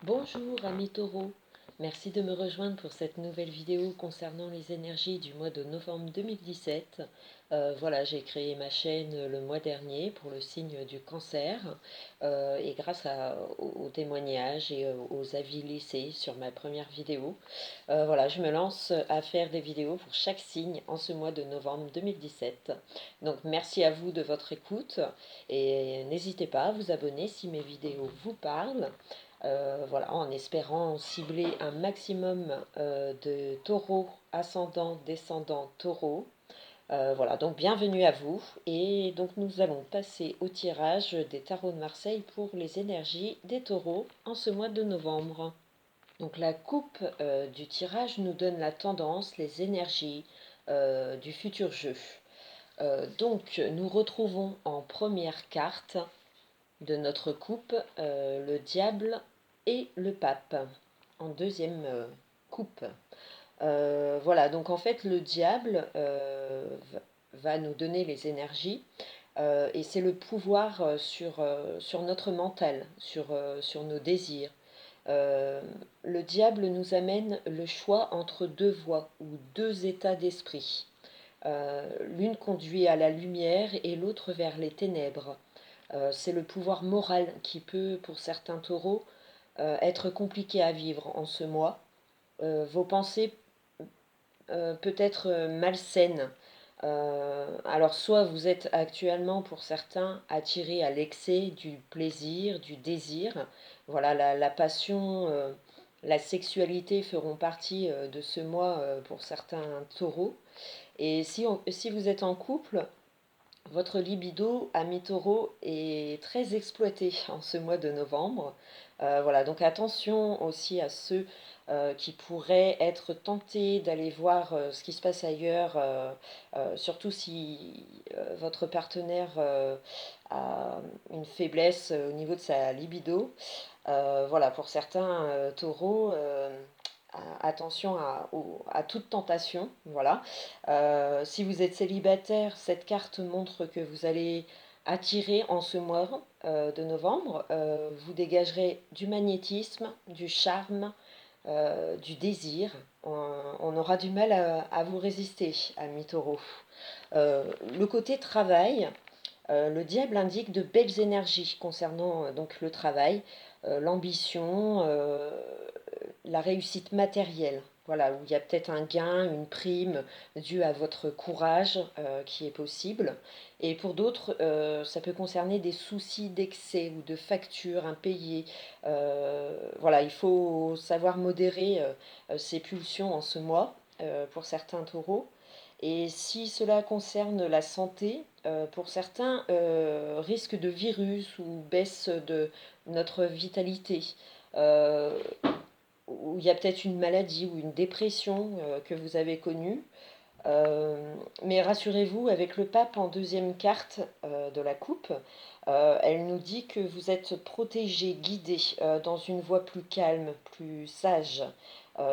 Bonjour amis taureaux, merci de me rejoindre pour cette nouvelle vidéo concernant les énergies du mois de novembre 2017. Voilà, j'ai créé ma chaîne le mois dernier pour le signe du cancer et grâce aux témoignages et aux avis laissés sur ma première vidéo, voilà, je me lance à faire des vidéos pour chaque signe en ce mois de novembre 2017. Donc merci à vous de votre écoute et n'hésitez pas à vous abonner si mes vidéos vous parlent. Voilà, en espérant cibler un maximum de taureaux, ascendants, descendants, taureaux. Voilà, donc bienvenue à vous. Et donc nous allons passer au tirage des tarots de Marseille pour les énergies des taureaux en ce mois de novembre. Donc la coupe du tirage nous donne la tendance, les énergies du futur jeu. Donc nous retrouvons en première carte de notre coupe le diable et le pape en deuxième coupe. Voilà, donc en fait le diable va nous donner les énergies et c'est le pouvoir sur notre mental, sur nos désirs. Euh, le diable nous amène le choix entre deux voies ou deux états d'esprit. L'une conduit à la lumière et l'autre vers les ténèbres. C'est le pouvoir moral qui peut, pour certains taureaux, être compliqué à vivre en ce mois. Vos pensées peut-être malsaines. Alors soit vous êtes actuellement pour certains attirés à l'excès du plaisir, du désir. Voilà, la passion, la sexualité feront partie de ce mois pour certains taureaux. Et si vous êtes en couple, votre libido à mi-taureau est très exploité en ce mois de novembre. Voilà, donc attention aussi à ceux qui pourraient être tentés d'aller voir ce qui se passe ailleurs, surtout si votre partenaire a une faiblesse au niveau de sa libido. Voilà, pour certains taureaux, attention à toute tentation. Voilà. Si vous êtes célibataire, cette carte montre que vous allez attirer en ce mois de novembre. Vous dégagerez du magnétisme, du charme, du désir. On aura du mal à vous résister, amis taureaux. Le côté travail, le diable indique de belles énergies concernant donc le travail, l'ambition, la réussite matérielle. Voilà, où il y a peut-être un gain, une prime due à votre courage qui est possible. Et pour d'autres, ça peut concerner des soucis d'excès ou de factures impayées. Voilà, il faut savoir modérer ses pulsions en ce mois pour certains taureaux. Et si cela concerne la santé, pour certains, risque de virus ou baisse de notre vitalité. Euh, où il y a peut-être une maladie ou une dépression que vous avez connue. Mais rassurez-vous, avec le pape en deuxième carte de la coupe, elle nous dit que vous êtes protégé, guidé dans une voie plus calme, plus sage.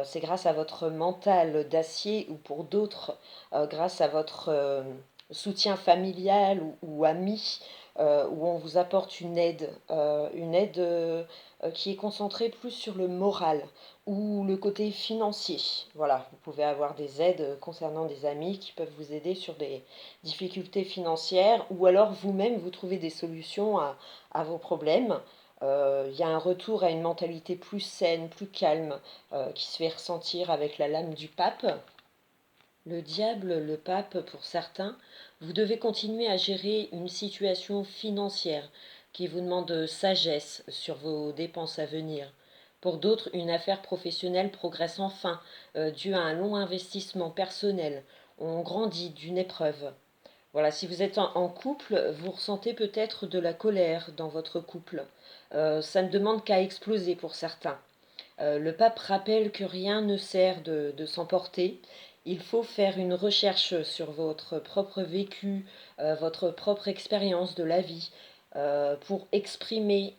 C'est grâce à votre mental d'acier ou pour d'autres, grâce à votre soutien familial ou ami, où on vous apporte une aide qui est concentrée plus sur le moral ou le côté financier. Voilà, vous pouvez avoir des aides concernant des amis qui peuvent vous aider sur des difficultés financières ou alors vous-même vous trouvez des solutions à vos problèmes. Il y a un retour à une mentalité plus saine, plus calme, qui se fait ressentir avec la lame du pape. Le diable, le pape, pour certains, vous devez continuer à gérer une situation financière qui vous demande sagesse sur vos dépenses à venir. Pour d'autres, une affaire professionnelle progresse enfin, due à un long investissement personnel. On grandit d'une épreuve. Voilà, si vous êtes en couple, vous ressentez peut-être de la colère dans votre couple. Ça ne demande qu'à exploser pour certains. Le pape rappelle que rien ne sert de s'emporter. Il faut faire une recherche sur votre propre vécu, votre propre expérience de la vie, pour exprimer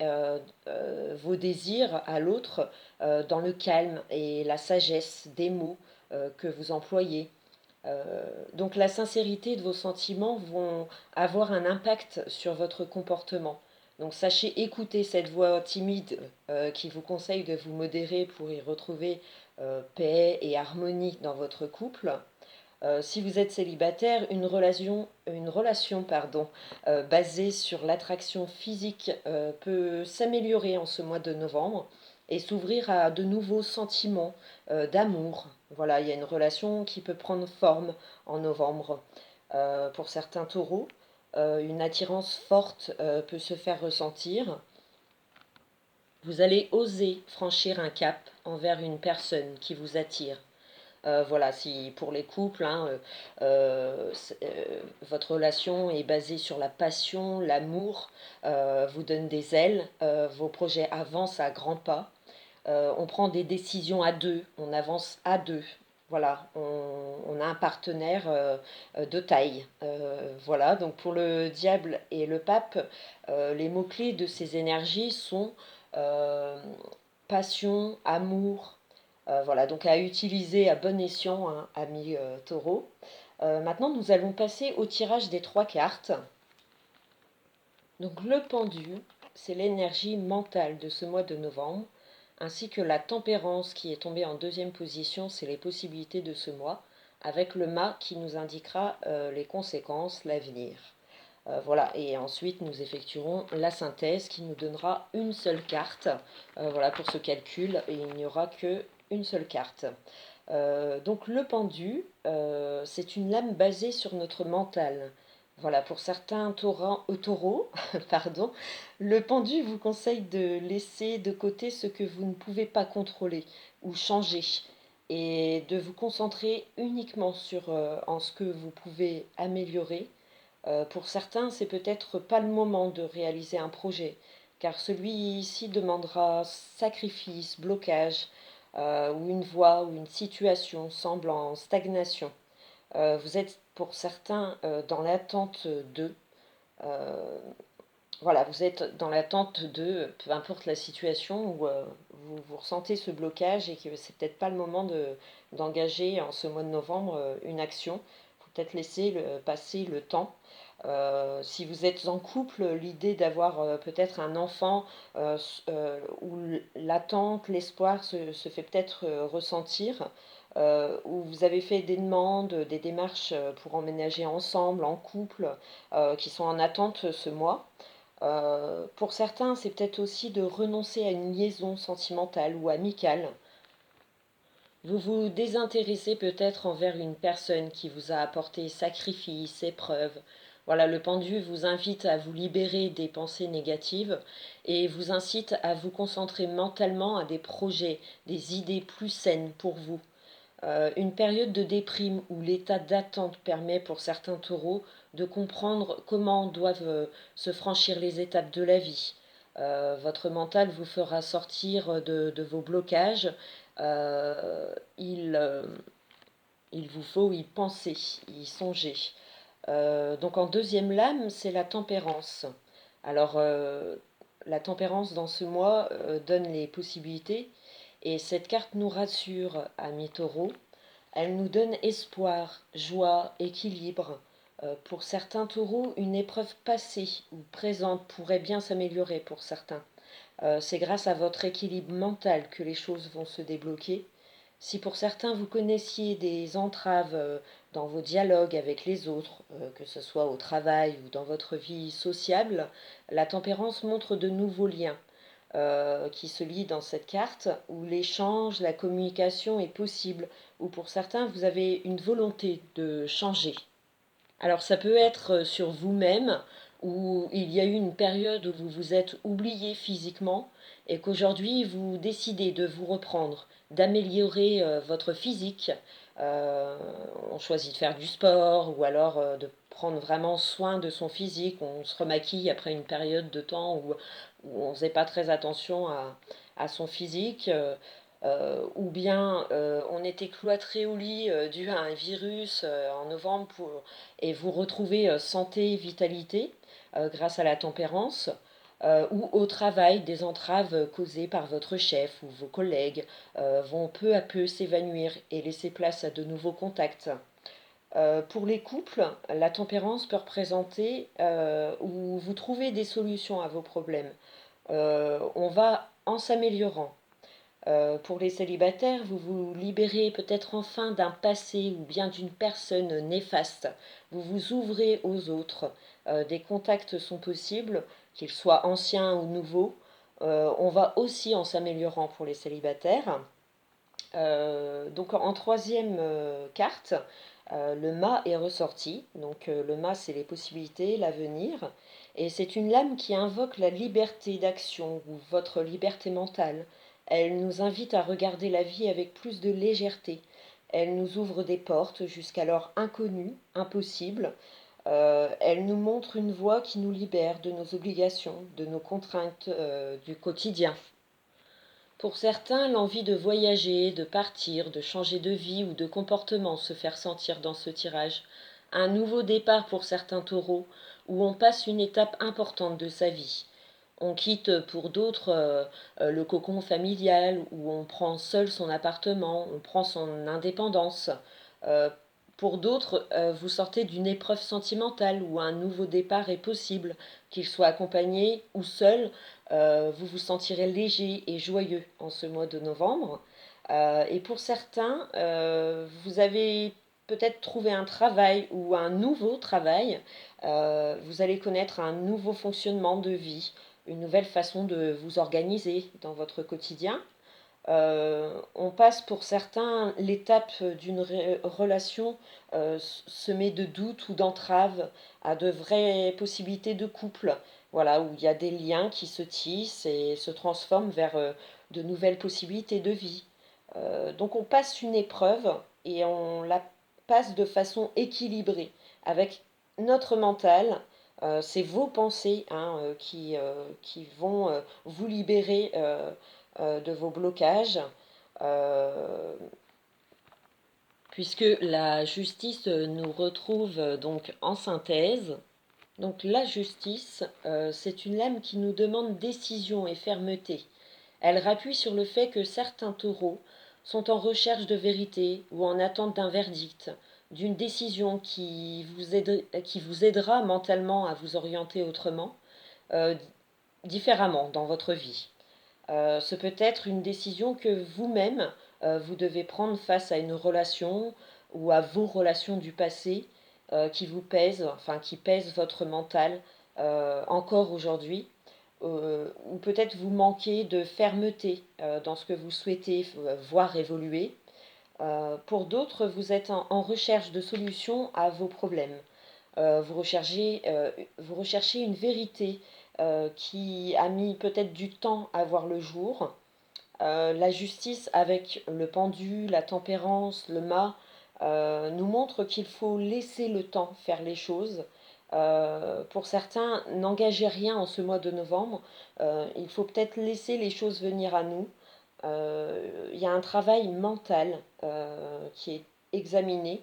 vos désirs à l'autre dans le calme et la sagesse des mots que vous employez. Donc la sincérité de vos sentiments vont avoir un impact sur votre comportement. Donc sachez écouter cette voix timide qui vous conseille de vous modérer pour y retrouver paix et harmonie dans votre couple. Si vous êtes célibataire, une relation basée sur l'attraction physique peut s'améliorer en ce mois de novembre et s'ouvrir à de nouveaux sentiments d'amour. Voilà, il y a une relation qui peut prendre forme en novembre. Pour certains taureaux, une attirance forte peut se faire ressentir. Vous allez oser franchir un cap envers une personne qui vous attire. Voilà, si pour les couples, hein, votre relation est basée sur la passion, l'amour, vous donne des ailes, vos projets avancent à grands pas, on prend des décisions à deux, on avance à deux. Voilà, on a un partenaire de taille. Voilà, donc pour le diable et le pape, les mots-clés de ces énergies sont euh, passion, amour. Voilà, donc à utiliser à bon escient, hein, ami taureau. Maintenant, nous allons passer au tirage des 3 cartes. Donc le pendu, c'est l'énergie mentale de ce mois de novembre, ainsi que la tempérance qui est tombée en deuxième position, c'est les possibilités de ce mois, avec le mât qui nous indiquera les conséquences, l'avenir. Voilà, et ensuite nous effectuerons la synthèse qui nous donnera une seule carte. Voilà, pour ce calcul, et il n'y aura que une seule carte. Donc le pendu, c'est une lame basée sur notre mental. Voilà, pour certains taureaux, pardon, le pendu vous conseille de laisser de côté ce que vous ne pouvez pas contrôler ou changer et de vous concentrer uniquement en ce que vous pouvez améliorer. Pour certains, c'est peut-être pas le moment de réaliser un projet, car celui-ci demandera sacrifice, blocage, ou une voie ou une situation semble en stagnation. Vous êtes pour certains dans l'attente de, euh, voilà, vous êtes dans l'attente de, peu importe la situation où vous ressentez ce blocage et que c'est peut-être pas le moment d'engager en ce mois de novembre une action. Il faut peut-être laisser passer le temps. Si vous êtes en couple, l'idée d'avoir peut-être un enfant où l'attente, l'espoir se fait peut-être ressentir, où vous avez fait des demandes, des démarches pour emménager ensemble, en couple, qui sont en attente ce mois. Pour certains, c'est peut-être aussi de renoncer à une liaison sentimentale ou amicale. Vous vous désintéressez peut-être envers une personne qui vous a apporté sacrifice, épreuve. Voilà, le pendu vous invite à vous libérer des pensées négatives et vous incite à vous concentrer mentalement à des projets, des idées plus saines pour vous. Une période de déprime où l'état d'attente permet pour certains taureaux de comprendre comment doivent se franchir les étapes de la vie. Votre mental vous fera sortir de vos blocages. Euh, il, euh, il vous faut y penser, y songer. Donc en deuxième lame, c'est la tempérance. Alors la tempérance dans ce mois donne les possibilités et cette carte nous rassure, amis taureaux. Elle nous donne espoir, joie, équilibre. Pour certains taureaux, une épreuve passée ou présente pourrait bien s'améliorer pour certains. C'est grâce à votre équilibre mental que les choses vont se débloquer. Si pour certains vous connaissiez des entraves dans vos dialogues avec les autres, que ce soit au travail ou dans votre vie sociable, la tempérance montre de nouveaux liens qui se lient dans cette carte, où l'échange, la communication est possible, où pour certains vous avez une volonté de changer. Alors ça peut être sur vous-même, où il y a eu une période où vous vous êtes oublié physiquement et qu'aujourd'hui vous décidez de vous reprendre, d'améliorer votre physique. Euh, on choisit de faire du sport ou alors de prendre vraiment soin de son physique. On se remaquille après une période de temps où on ne faisait pas très attention à son physique. Ou bien on était cloîtré au lit dû à un virus en novembre et vous retrouvez santé, vitalité grâce à la tempérance, ou au travail, des entraves causées par votre chef ou vos collègues vont peu à peu s'évanouir et laisser place à de nouveaux contacts. Pour les couples, la tempérance peut représenter où vous trouvez des solutions à vos problèmes. On va en s'améliorant. Pour les célibataires, vous vous libérez peut-être enfin d'un passé ou bien d'une personne néfaste. Vous vous ouvrez aux autres. Des contacts sont possibles, qu'ils soient anciens ou nouveaux. On va aussi en s'améliorant pour les célibataires. Donc en troisième carte, le mât est ressorti. Donc le mât, c'est les possibilités, l'avenir. Et c'est une lame qui invoque la liberté d'action ou votre liberté mentale. Elle nous invite à regarder la vie avec plus de légèreté. Elle nous ouvre des portes jusqu'alors inconnues, impossibles. Elle nous montre une voie qui nous libère de nos obligations, de nos contraintes du quotidien. Pour certains, l'envie de voyager, de partir, de changer de vie ou de comportement se fait sentir dans ce tirage. Un nouveau départ pour certains taureaux, où on passe une étape importante de sa vie. On quitte pour d'autres le cocon familial, où on prend seul son appartement, on prend son indépendance. Euh, pour d'autres, vous sortez d'une épreuve sentimentale où un nouveau départ est possible, qu'il soit accompagné ou seul. Vous vous sentirez léger et joyeux en ce mois de novembre. Et pour certains, vous avez peut-être trouvé un travail ou un nouveau travail. Vous allez connaître un nouveau fonctionnement de vie, une nouvelle façon de vous organiser dans votre quotidien. On passe pour certains l'étape d'une relation semée de doutes ou d'entraves à de vraies possibilités de couple. Voilà, où il y a des liens qui se tissent et se transforment vers de nouvelles possibilités de vie. Donc on passe une épreuve et on la passe de façon équilibrée avec notre mental. C'est vos pensées hein, qui vont vous libérer de vos blocages, euh, puisque la justice nous retrouve donc en synthèse. Donc la justice, c'est une lame qui nous demande décision et fermeté. Elle rappuie sur le fait que certains taureaux sont en recherche de vérité ou en attente d'un verdict, d'une décision qui vous aidera mentalement à vous orienter autrement, euh, différemment dans votre vie. Ce peut être une décision que vous-même, vous devez prendre face à une relation ou à vos relations du passé qui vous pèsent, enfin qui pèsent votre mental encore aujourd'hui. Ou peut-être vous manquez de fermeté dans ce que vous souhaitez voir évoluer. Pour d'autres, vous êtes en recherche de solutions à vos problèmes. Vous recherchez une vérité qui a mis peut-être du temps à voir le jour. La justice avec le pendu, la tempérance, le mât, nous montre qu'il faut laisser le temps faire les choses. Pour certains, n'engagez rien en ce mois de novembre. Il faut peut-être laisser les choses venir à nous. Il y a un travail mental qui est examiné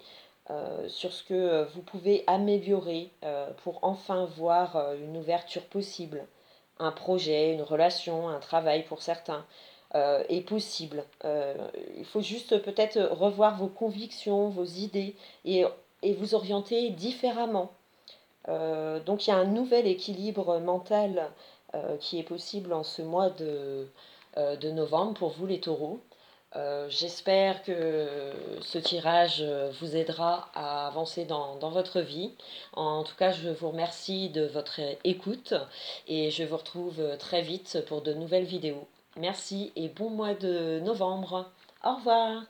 sur ce que vous pouvez améliorer pour enfin voir une ouverture possible. Un projet, une relation, un travail pour certains est possible. Il faut juste peut-être revoir vos convictions, vos idées et vous orienter différemment. Donc il y a un nouvel équilibre mental qui est possible en ce mois de novembre pour vous les taureaux. J'espère que ce tirage vous aidera à avancer dans votre vie. En tout cas, je vous remercie de votre écoute et je vous retrouve très vite pour de nouvelles vidéos. Merci et bon mois de novembre. Au revoir.